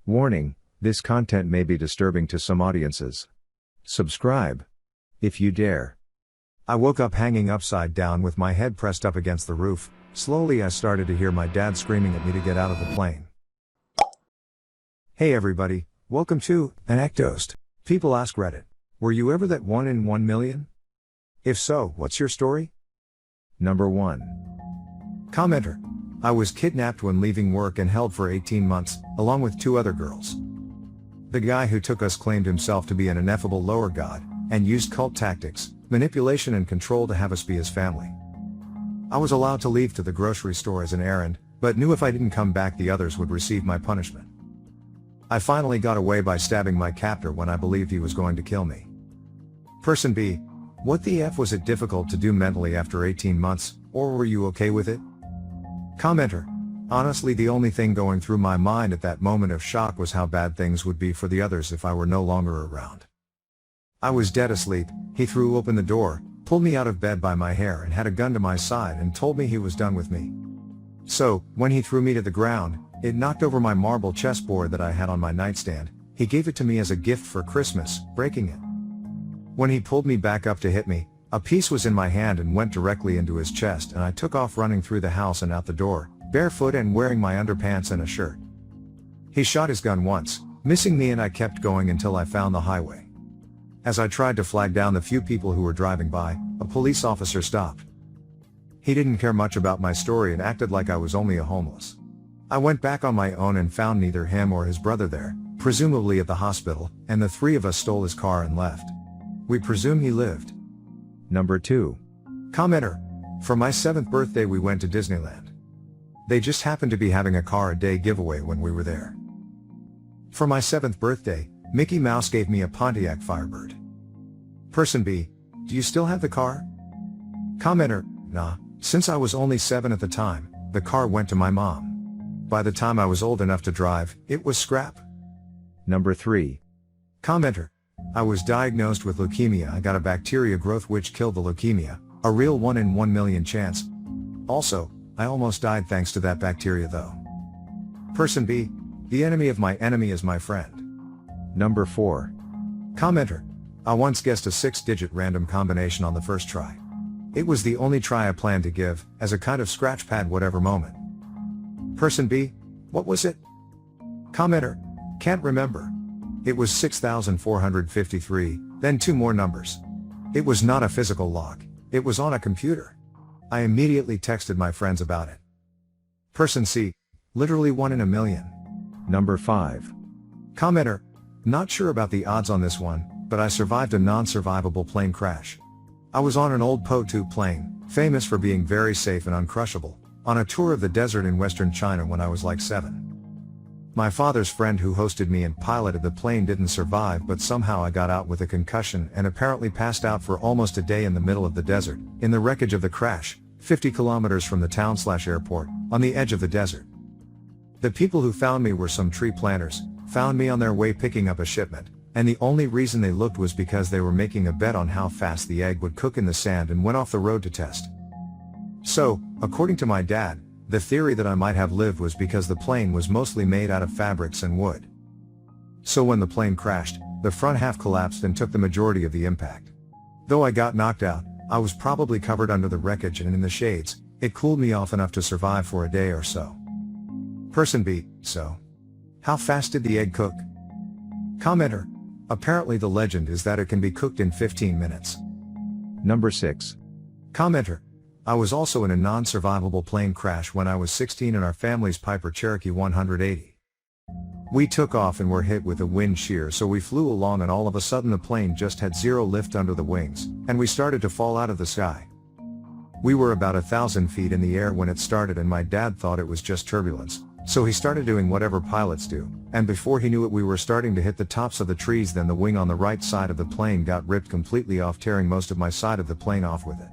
Warning, this content may be disturbing to some audiences. Subscribe, if you dare. I woke up hanging upside down with my head pressed up against the roof. Slowly I started to hear my dad screaming at me to get out of the plane. Hey everybody, welcome to ANECDOSED. People ask Reddit. Were you ever that 1 in 1 million? If so, what's your story? Number 1. Commenter. I was kidnapped when leaving work and held for 18 months, along with 2 other girls. The guy who took us claimed himself to be an ineffable lower god, and used cult tactics, manipulation and control to have us be his family. I was allowed to leave to the grocery store as an errand, but knew if I didn't come back the others would receive my punishment. I finally got away by stabbing my captor when I believed he was going to kill me. Person B. What the F was it difficult to do mentally after 18 months, or were you okay with it? Commenter. Honestly, the only thing going through my mind at that moment of shock was how bad things would be for the others if I were no longer around. I was dead asleep. He threw open the door, pulled me out of bed by my hair and had a gun to my side and told me he was done with me. So, when he threw me to the ground, it knocked over my marble chessboard that I had on my nightstand. He gave it to me as a gift for Christmas, breaking it. When he pulled me back up to hit me, a piece was in my hand and went directly into his chest, and I took off running through the house and out the door, barefoot and wearing my underpants and a shirt. He shot his gun once, missing me, and I kept going until I found the highway. As I tried to flag down the few people who were driving by, a police officer stopped. He didn't care much about my story and acted like I was only a homeless. I went back on my own and found neither him or his brother there, presumably at the hospital, and the 3 of us stole his car and left. We presume he lived. Number 2. Commenter. For my 7th birthday we went to Disneyland. They just happened to be having a car a day giveaway when we were there. For my 7th birthday, Mickey Mouse gave me a Pontiac Firebird. Person B. Do you still have the car? Commenter. Nah, since I was only 7 at the time, the car went to my mom. By the time I was old enough to drive, it was scrap. Number 3. Commenter. I was diagnosed with leukemia. I got a bacteria growth which killed the leukemia, a real 1 in 1 million chance. Also, I almost died thanks to that bacteria though. Person B. The enemy of my enemy is my friend. Number 4. Commenter. I once guessed a 6-digit random combination on the first try. It was the only try I planned to give, as a kind of scratch pad whatever moment. Person B. What was it? Commenter. Can't remember. It was 6,453, then 2 more numbers. It was not a physical lock, it was on a computer. I immediately texted my friends about it. Person C. Literally 1 in a million. Number 5. Commenter. Not sure about the odds on this one, but I survived a non-survivable plane crash. I was on an old Po-2 plane, famous for being very safe and uncrushable, on a tour of the desert in western China when I was like 7. My father's friend who hosted me and piloted the plane didn't survive, but somehow I got out with a concussion and apparently passed out for almost a day in the middle of the desert, in the wreckage of the crash, 50 kilometers from the town/airport, on the edge of the desert. The people who found me were some tree planters, found me on their way picking up a shipment, and the only reason they looked was because they were making a bet on how fast the egg would cook in the sand and went off the road to test. So, according to my dad, the theory that I might have lived was because the plane was mostly made out of fabrics and wood. So when the plane crashed, the front half collapsed and took the majority of the impact. Though I got knocked out, I was probably covered under the wreckage and in the shades. It cooled me off enough to survive for a day or so. Person B. So, how fast did the egg cook? Commenter. Apparently the legend is that it can be cooked in 15 minutes. Number 6. Commenter. I was also in a non-survivable plane crash when I was 16 in our family's Piper Cherokee 180. We took off and were hit with a wind shear, so we flew along and all of a sudden the plane just had 0 lift under the wings, and we started to fall out of the sky. We were about 1,000 feet in the air when it started, and my dad thought it was just turbulence, so he started doing whatever pilots do, and before he knew it we were starting to hit the tops of the trees. Then the wing on the right side of the plane got ripped completely off, tearing most of my side of the plane off with it.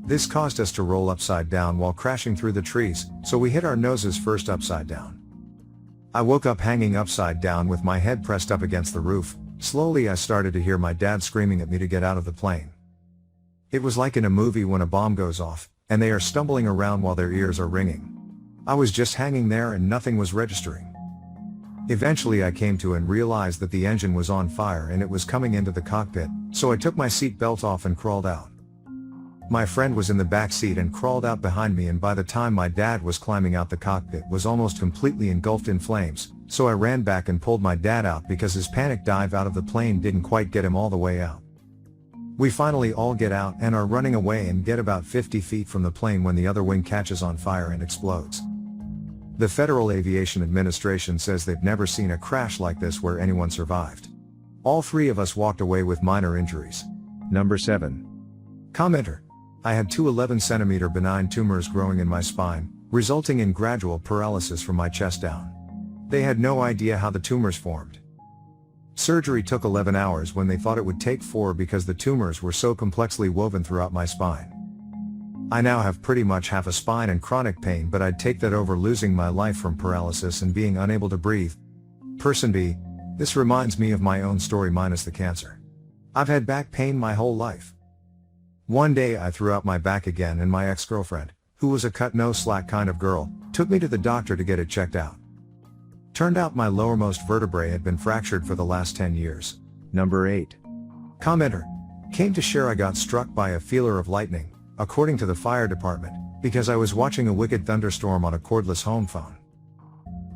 This caused us to roll upside down while crashing through the trees, so we hit our noses first upside down. I woke up hanging upside down with my head pressed up against the roof. Slowly I started to hear my dad screaming at me to get out of the plane. It was like in a movie when a bomb goes off, and they are stumbling around while their ears are ringing. I was just hanging there and nothing was registering. Eventually I came to and realized that the engine was on fire and it was coming into the cockpit, so I took my seat belt off and crawled out. My friend was in the back seat and crawled out behind me, and by the time my dad was climbing out, the cockpit was almost completely engulfed in flames, so I ran back and pulled my dad out because his panic dive out of the plane didn't quite get him all the way out. We finally all get out and are running away and get about 50 feet from the plane when the other wing catches on fire and explodes. The Federal Aviation Administration says they've never seen a crash like this where anyone survived. All three of us walked away with minor injuries. Number 7. Commenter: I had two 11-centimeter benign tumors growing in my spine, resulting in gradual paralysis from my chest down. They had no idea how the tumors formed. Surgery took 11 hours when they thought it would take 4 because the tumors were so complexly woven throughout my spine. I now have pretty much half a spine and chronic pain, but I'd take that over losing my life from paralysis and being unable to breathe. Person B: this reminds me of my own story minus the cancer. I've had back pain my whole life. One day I threw out my back again, and my ex-girlfriend, who was a cut no slack kind of girl, took me to the doctor to get it checked out. Turned out my lowermost vertebrae had been fractured for the last 10 years. Number 8. Commenter: came to share I got struck by a feeler of lightning, according to the fire department, because I was watching a wicked thunderstorm on a cordless home phone.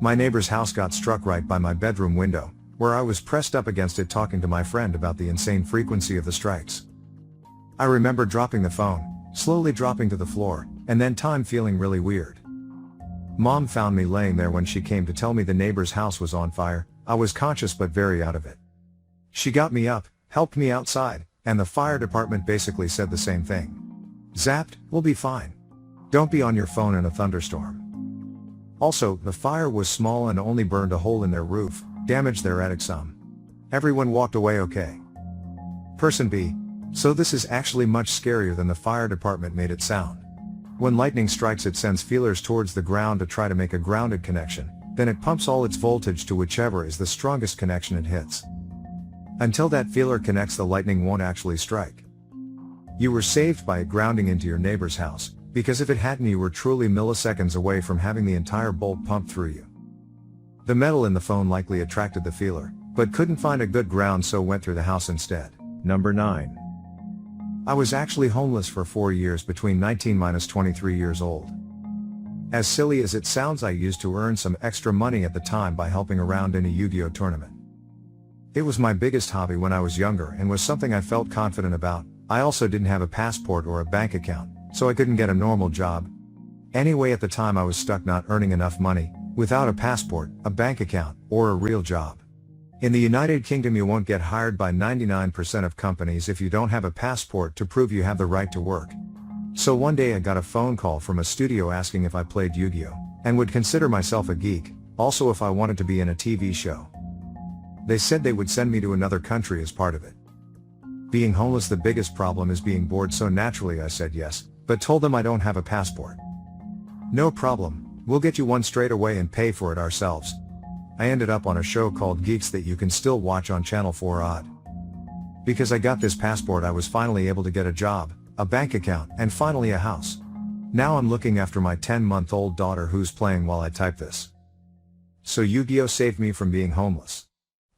My neighbor's house got struck right by my bedroom window, where I was pressed up against it talking to my friend about the insane frequency of the strikes. I remember dropping the phone, slowly dropping to the floor, and then time feeling really weird. Mom found me laying there when she came to tell me the neighbor's house was on fire. I was conscious but very out of it. She got me up, helped me outside, and the fire department basically said the same thing. Zapped, we'll be fine. Don't be on your phone in a thunderstorm. Also, the fire was small and only burned a hole in their roof, damaged their attic some. Everyone walked away okay. Person B: so this is actually much scarier than the fire department made it sound. When lightning strikes, it sends feelers towards the ground to try to make a grounded connection, then it pumps all its voltage to whichever is the strongest connection it hits. Until that feeler connects, the lightning won't actually strike. You were saved by it grounding into your neighbor's house, because if it hadn't, you were truly milliseconds away from having the entire bolt pumped through you. The metal in the phone likely attracted the feeler, but couldn't find a good ground, so went through the house instead. Number 9. I was actually homeless for 4 years between 19-23 years old. As silly as it sounds, I used to earn some extra money at the time by helping around in a Yu-Gi-Oh tournament. It was my biggest hobby when I was younger and was something I felt confident about. I also didn't have a passport or a bank account, so I couldn't get a normal job. Anyway, at the time I was stuck not earning enough money, without a passport, a bank account, or a real job. In the United Kingdom, you won't get hired by 99% of companies if you don't have a passport to prove you have the right to work. So one day I got a phone call from a studio asking if I played Yu-Gi-Oh! And would consider myself a geek, also if I wanted to be in a TV show. They said they would send me to another country as part of it. Being homeless, the biggest problem is being bored, so naturally I said yes, but told them I don't have a passport. No problem, we'll get you one straight away and pay for it ourselves. I ended up on a show called Geeks that you can still watch on Channel 4 Odd. Because I got this passport, I was finally able to get a job, a bank account, and finally a house. Now I'm looking after my 10-month-old daughter who's playing while I type this. So Yu-Gi-Oh saved me from being homeless.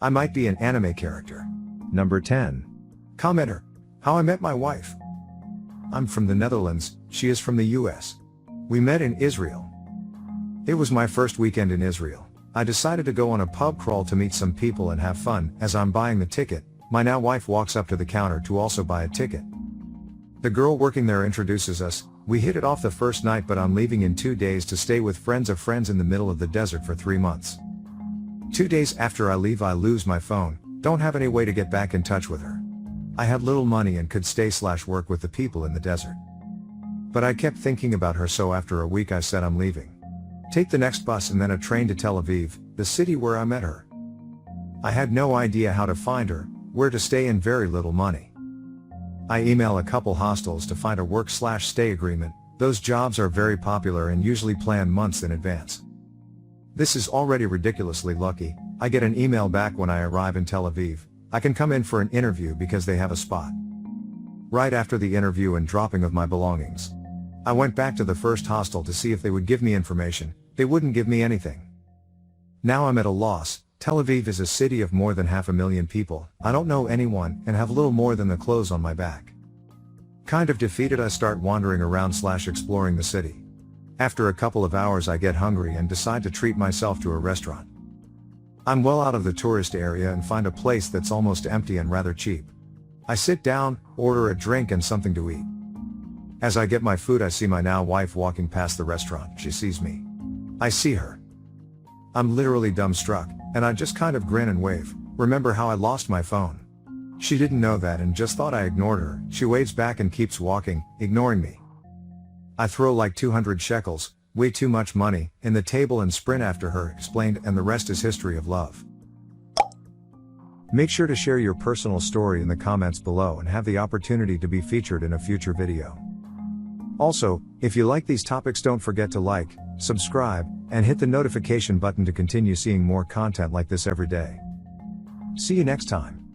I might be an anime character. Number 10. Commenter: how I met my wife. I'm from the Netherlands, she is from the US. We met in Israel. It was my first weekend in Israel. I decided to go on a pub crawl to meet some people and have fun. As I'm buying the ticket, my now wife walks up to the counter to also buy a ticket. The girl working there introduces us. We hit it off the first night, but I'm leaving in 2 days to stay with friends of friends in the middle of the desert for 3 months. 2 days after I leave, I lose my phone, don't have any way to get back in touch with her. I had little money and could stay/work with the people in the desert. But I kept thinking about her, so after a week I said I'm leaving. Take the next bus and then a train to Tel Aviv, the city where I met her. I had no idea how to find her, where to stay, and very little money. I email a couple hostels to find a work/stay agreement. Those jobs are very popular and usually plan months in advance. This is already ridiculously lucky. I get an email back when I arrive in Tel Aviv. I can come in for an interview because they have a spot. Right after the interview and dropping of my belongings, I went back to the first hostel to see if they would give me information. They wouldn't give me anything. Now I'm at a loss. Tel Aviv is a city of more than 500,000 people. I don't know anyone and have little more than the clothes on my back. Kind of defeated, I start wandering around / exploring the city. After a couple of hours I get hungry and decide to treat myself to a restaurant. I'm well out of the tourist area and find a place that's almost empty and rather cheap. I sit down, order a drink and something to eat. As I get my food I see my now wife walking past the restaurant. She sees me. I see her. I'm literally dumbstruck, and I just kind of grin and wave. Remember how I lost my phone? She didn't know that and just thought I ignored her. She waves back and keeps walking, ignoring me. I throw like 200 shekels, way too much money, in the table and sprint after her, explained, and the rest is history of love. Make sure to share your personal story in the comments below and have the opportunity to be featured in a future video. Also, if you like these topics, don't forget to like, subscribe, and hit the notification button to continue seeing more content like this every day. See you next time.